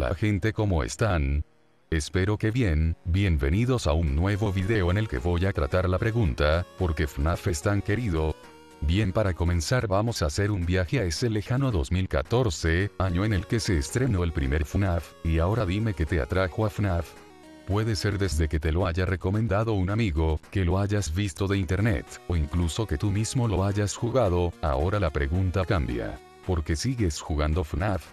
Hola gente, ¿cómo están? Espero que bien. Bienvenidos a un nuevo video en el que voy a tratar la pregunta, ¿por qué FNAF es tan querido? Bien, para comenzar vamos a hacer un viaje a ese lejano 2014, año en el que se estrenó el primer FNAF, y ahora dime qué te atrajo a FNAF. Puede ser desde que te lo haya recomendado un amigo, que lo hayas visto de internet, o incluso que tú mismo lo hayas jugado. Ahora la pregunta cambia. ¿Por qué sigues jugando FNAF?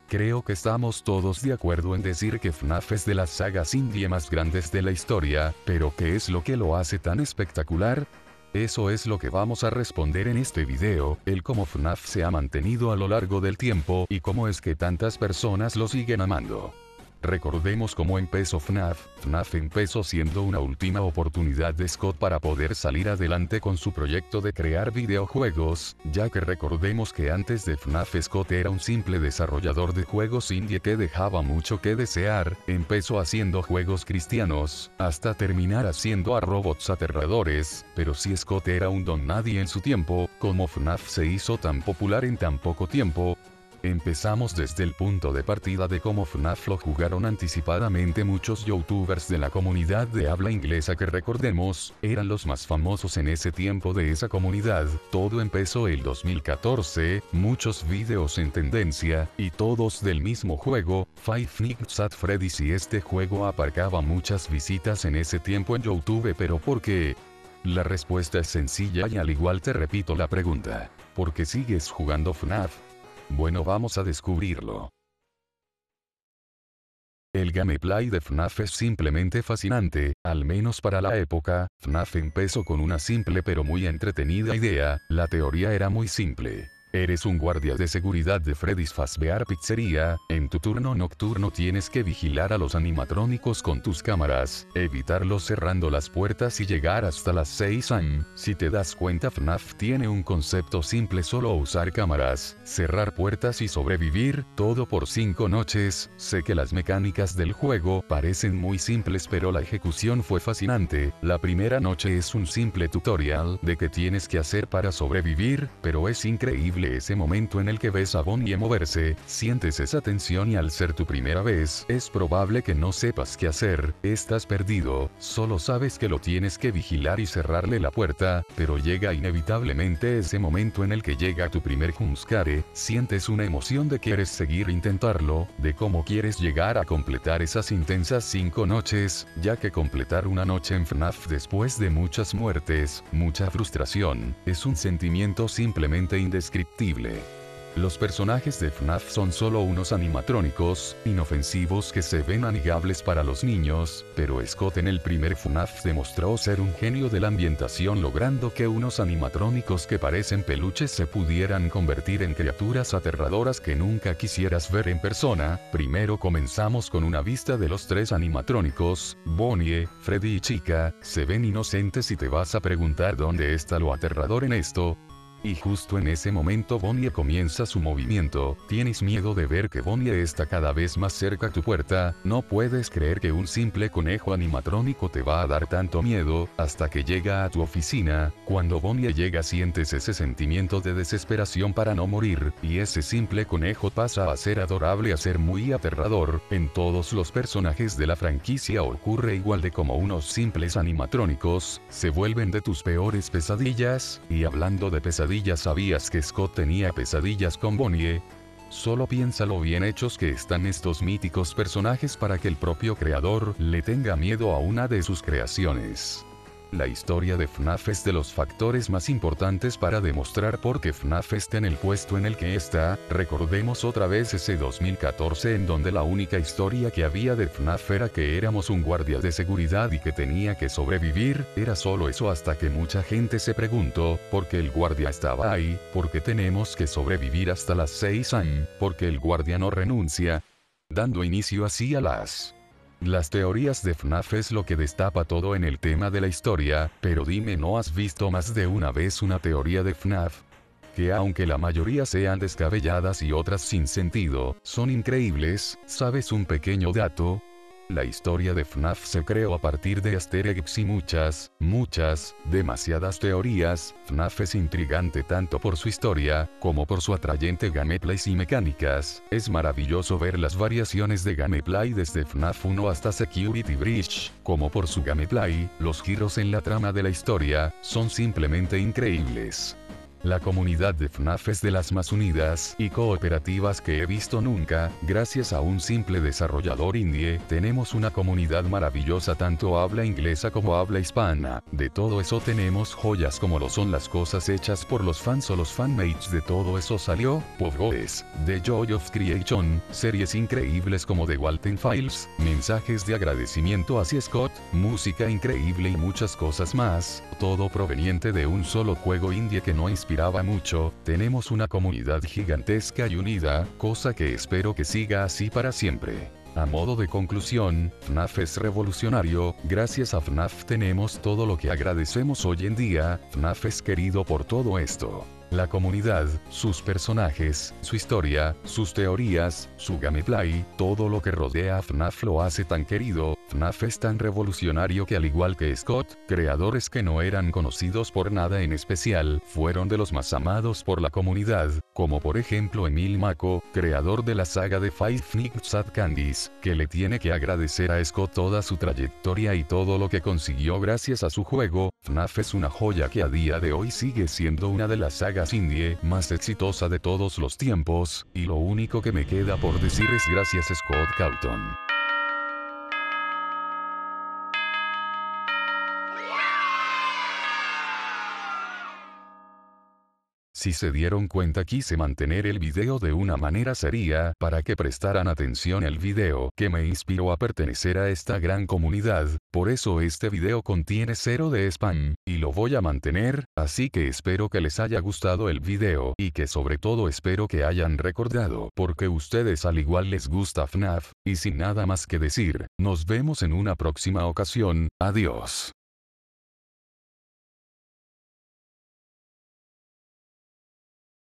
Creo que estamos todos de acuerdo en decir que FNAF es de las sagas indie más grandes de la historia, pero ¿qué es lo que lo hace tan espectacular? Eso es lo que vamos a responder en este video, el cómo FNAF se ha mantenido a lo largo del tiempo y cómo es que tantas personas lo siguen amando. Recordemos cómo empezó FNAF. FNAF empezó siendo una última oportunidad de Scott para poder salir adelante con su proyecto de crear videojuegos, ya que recordemos que antes de FNAF Scott era un simple desarrollador de juegos indie que dejaba mucho que desear. Empezó haciendo juegos cristianos, hasta terminar haciendo a robots aterradores, pero si Scott era un don nadie en su tiempo, ¿cómo FNAF se hizo tan popular en tan poco tiempo? Empezamos desde el punto de partida de cómo FNAF lo jugaron anticipadamente muchos youtubers de la comunidad de habla inglesa que recordemos, eran los más famosos en ese tiempo de esa comunidad. Todo empezó el 2014, muchos videos en tendencia, y todos del mismo juego, Five Nights at Freddy's, y este juego aparcaba muchas visitas en ese tiempo en YouTube. ¿Pero por qué? La respuesta es sencilla y al igual te repito la pregunta. ¿Por qué sigues jugando FNAF? Bueno, vamos a descubrirlo. El gameplay de FNAF es simplemente fascinante, al menos para la época. FNAF empezó con una simple pero muy entretenida idea. La teoría era muy simple. Eres un guardia de seguridad de Freddy's Fazbear Pizzeria. En tu turno nocturno tienes que vigilar a los animatrónicos con tus cámaras, evitarlos cerrando las puertas y llegar hasta las 6 am. Si te das cuenta, FNAF tiene un concepto simple: solo usar cámaras, cerrar puertas y sobrevivir, todo por 5 noches. Sé que las mecánicas del juego parecen muy simples, pero la ejecución fue fascinante. La primera noche es un simple tutorial de qué tienes que hacer para sobrevivir, pero es increíble ese momento en el que ves a Bonnie moverse, sientes esa tensión y al ser tu primera vez, es probable que no sepas qué hacer, estás perdido, solo sabes que lo tienes que vigilar y cerrarle la puerta, pero llega inevitablemente ese momento en el que llega tu primer jumpscare, sientes una emoción de quieres seguir intentarlo, de cómo quieres llegar a completar esas intensas 5 noches, ya que completar una noche en FNAF después de muchas muertes, mucha frustración, es un sentimiento simplemente indescriptible. Los personajes de FNAF son solo unos animatrónicos, inofensivos que se ven amigables para los niños, pero Scott en el primer FNAF demostró ser un genio de la ambientación, logrando que unos animatrónicos que parecen peluches se pudieran convertir en criaturas aterradoras que nunca quisieras ver en persona. Primero comenzamos con una vista de los 3 animatrónicos, Bonnie, Freddy y Chica. Se ven inocentes y te vas a preguntar dónde está lo aterrador en esto. Y justo en ese momento Bonnie comienza su movimiento. Tienes miedo de ver que Bonnie está cada vez más cerca a tu puerta. No puedes creer que un simple conejo animatrónico te va a dar tanto miedo, hasta que llega a tu oficina. Cuando Bonnie llega sientes ese sentimiento de desesperación para no morir, y ese simple conejo pasa a ser adorable, a ser muy aterrador. En todos los personajes de la franquicia ocurre igual, de como unos simples animatrónicos se vuelven de tus peores pesadillas. Y hablando de pesadillas, ¿sabías que Scott tenía pesadillas con Bonnie? Solo piensa lo bien hechos que están estos míticos personajes para que el propio creador le tenga miedo a una de sus creaciones. La historia de FNAF es de los factores más importantes para demostrar por qué FNAF está en el puesto en el que está. Recordemos otra vez ese 2014 en donde la única historia que había de FNAF era que éramos un guardia de seguridad y que tenía que sobrevivir. Era solo eso, hasta que mucha gente se preguntó, ¿por qué el guardia estaba ahí? ¿Por qué tenemos que sobrevivir hasta las 6 am? ¿Por qué el guardia no renuncia? Dando inicio así a las teorías de FNAF es lo que destapa todo en el tema de la historia. Pero dime, ¿no has visto más de una vez una teoría de FNAF? Que aunque la mayoría sean descabelladas y otras sin sentido, son increíbles. ¿Sabes un pequeño dato? La historia de FNAF se creó a partir de easter eggs y demasiadas teorías. FNAF es intrigante tanto por su historia, como por su atrayente gameplay y mecánicas. Es maravilloso ver las variaciones de gameplay desde FNAF 1 hasta Security Breach, como por su gameplay, los giros en la trama de la historia, son simplemente increíbles. La comunidad de FNAF es de las más unidas y cooperativas que he visto nunca. Gracias a un simple desarrollador indie, tenemos una comunidad maravillosa tanto habla inglesa como habla hispana. De todo eso tenemos joyas como lo son las cosas hechas por los fans o los fanmates. De todo eso salió Pogoes, The Joy of Creation, series increíbles como The Walten Files, mensajes de agradecimiento hacia Scott, música increíble y muchas cosas más, todo proveniente de un solo juego indie que no inspiraba mucho. Tenemos una comunidad gigantesca y unida, cosa que espero que siga así para siempre. A modo de conclusión, FNAF es revolucionario. Gracias a FNAF tenemos todo lo que agradecemos hoy en día. FNAF es querido por todo esto. La comunidad, sus personajes, su historia, sus teorías, su gameplay, todo lo que rodea a FNAF lo hace tan querido. FNAF es tan revolucionario que al igual que Scott, creadores que no eran conocidos por nada en especial, fueron de los más amados por la comunidad, como por ejemplo Emil Mako, creador de la saga de Five Nights at Candy's, que le tiene que agradecer a Scott toda su trayectoria y todo lo que consiguió gracias a su juego. FNAF es una joya que a día de hoy sigue siendo una de las sagas indie más exitosa de todos los tiempos, y lo único que me queda por decir es gracias Scott Cawthon. Si se dieron cuenta, quise mantener el video de una manera seria para que prestaran atención al video que me inspiró a pertenecer a esta gran comunidad. Por eso este video contiene cero de spam, y lo voy a mantener, así que espero que les haya gustado el video y que sobre todo espero que hayan recordado porque ustedes al igual les gusta FNAF, y sin nada más que decir, nos vemos en una próxima ocasión, adiós.